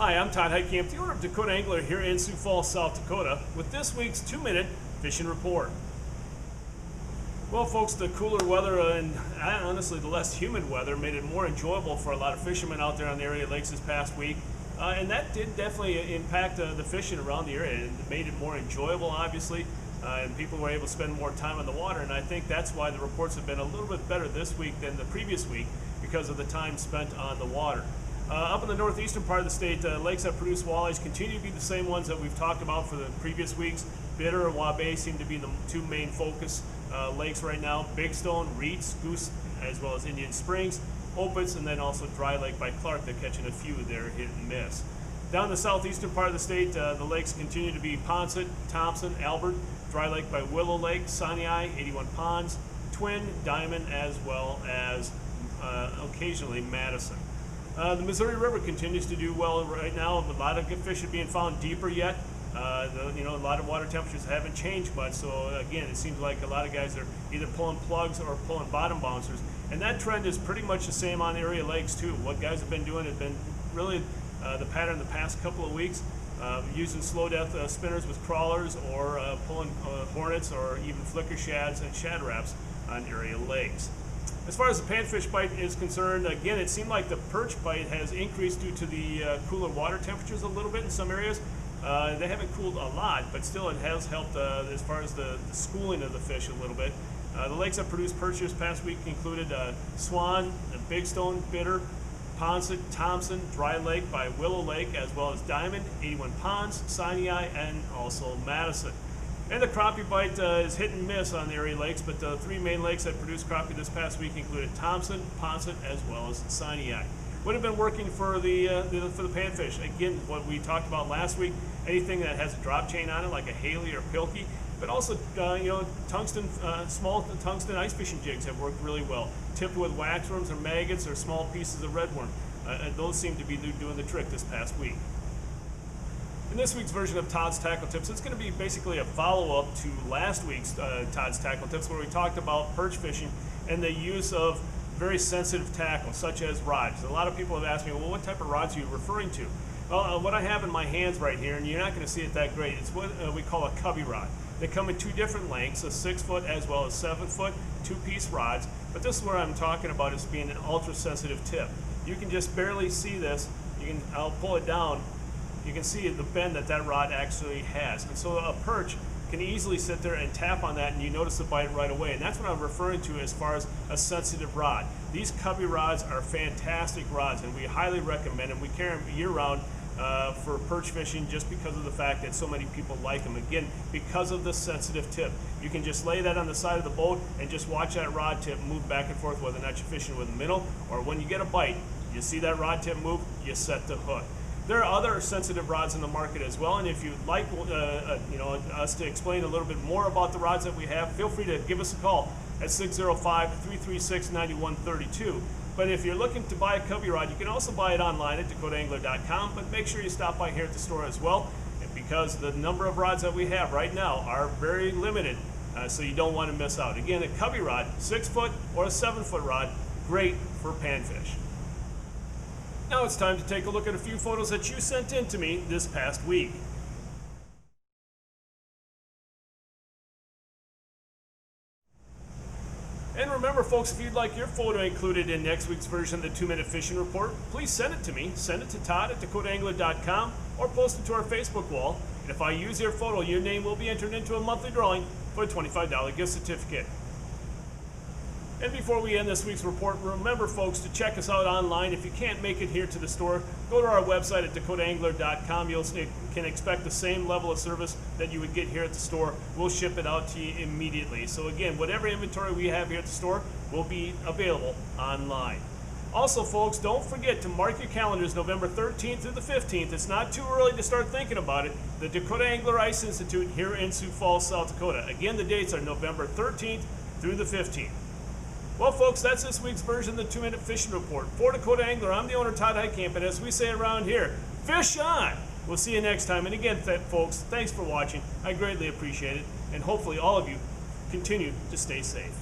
Hi, I'm Todd Heitkamp, the owner of Dakota Angler here in Sioux Falls, South Dakota, with this week's 2-minute fishing report. Well, folks, the cooler weather and honestly the less humid weather made it more enjoyable for a lot of fishermen out there on the area lakes this past week. And that did definitely impact the fishing around the area. It made it more enjoyable, obviously, and people were able to spend more time on the water. And I think that's why the reports have been a little bit better this week than the previous week because of the time spent on the water. Up in the northeastern part of the state, lakes that produce walleyes continue to be the same ones that we've talked about for the previous weeks. Bitter and Waubay seem to be the two main focus lakes right now. Big Stone, Reeds, Goose, as well as Indian Springs, Opitz, and then also Dry Lake by Clark. They're catching a few there, hit and miss. Down the southeastern part of the state, the lakes continue to be Ponset, Thompson, Albert, Dry Lake by Willow Lake, Sinai, 81 Ponds, Twin, Diamond, as well as occasionally Madison. The Missouri River continues to do well right now. A lot of good fish are being found deeper yet. A lot of water temperatures haven't changed much, so again, it seems like a lot of guys are either pulling plugs or pulling bottom bouncers, and that trend is pretty much the same on the area lakes too. What guys have been doing has been really the pattern the past couple of weeks, using slow death spinners with crawlers or pulling hornets or even flicker shads and shad wraps on area lakes. As far as the panfish bite is concerned, again, it seemed like the perch bite has increased due to the cooler water temperatures a little bit in some areas. They haven't cooled a lot, but still it has helped as far as the schooling of the fish a little bit. The lakes that produced perch this past week included Swan, Big Stone, Bitter, Ponset, Thompson, Dry Lake by Willow Lake, as well as Diamond, 81 Ponds, Sinai, and also Madison. And the crappie bite is hit and miss on the area lakes, but the three main lakes that produced crappie this past week included Thompson, Ponset, as well as Sinai. Would have been working for the panfish. Again, what we talked about last week, anything that has a drop chain on it, like a Haley or Pilkey, but also tungsten, small tungsten ice fishing jigs have worked really well. Tipped with waxworms or maggots or small pieces of redworm. Those seem to be doing the trick this past week. In this week's version of Todd's Tackle Tips, it's going to be basically a follow-up to last week's Todd's Tackle Tips, where we talked about perch fishing and the use of very sensitive tackle, such as rods. A lot of people have asked me, well, what type of rods are you referring to? Well, what I have in my hands right here, and you're not going to see it that great, it's what we call a cubby rod. They come in two different lengths, a 6-foot as well as 7-foot, two-piece rods. But this is what I'm talking about as being an ultra-sensitive tip. You can just barely see this. I'll pull it down. You can see the bend that rod actually has. And so a perch can easily sit there and tap on that and you notice the bite right away. And that's what I'm referring to as far as a sensitive rod. These cubby rods are fantastic rods and we highly recommend them. We carry them year round for perch fishing just because of the fact that so many people like them. Again, because of the sensitive tip. You can just lay that on the side of the boat and just watch that rod tip move back and forth, whether or not you're fishing with a minnow or when you get a bite, you see that rod tip move, you set the hook. There are other sensitive rods in the market as well, and if you'd like us to explain a little bit more about the rods that we have, feel free to give us a call at 605-336-9132. But if you're looking to buy a cubby rod, you can also buy it online at dakotaangler.com, but make sure you stop by here at the store as well, because the number of rods that we have right now are very limited, so you don't want to miss out. Again, a cubby rod, 6-foot or a 7-foot rod, great for panfish. Now it's time to take a look at a few photos that you sent in to me this past week. And remember, folks, if you'd like your photo included in next week's version of the 2-minute fishing report, please send it to me. Send it to Todd at dakotaangler.com or post it to our Facebook wall. And if I use your photo, your name will be entered into a monthly drawing for a $25 gift certificate. And before we end this week's report, remember, folks, to check us out online. If you can't make it here to the store, go to our website at dakotaangler.com. You can expect the same level of service that you would get here at the store. We'll ship it out to you immediately. So again, whatever inventory we have here at the store will be available online. Also, folks, don't forget to mark your calendars November 13th through the 15th. It's not too early to start thinking about it. The Dakota Angler Ice Institute here in Sioux Falls, South Dakota. Again, the dates are November 13th through the 15th. Well, folks, that's this week's version of the 2-minute fishing report. For Dakota Angler, I'm the owner, Todd Heitkamp, and as we say around here, fish on! We'll see you next time. And again, folks, thanks for watching. I greatly appreciate it, and hopefully all of you continue to stay safe.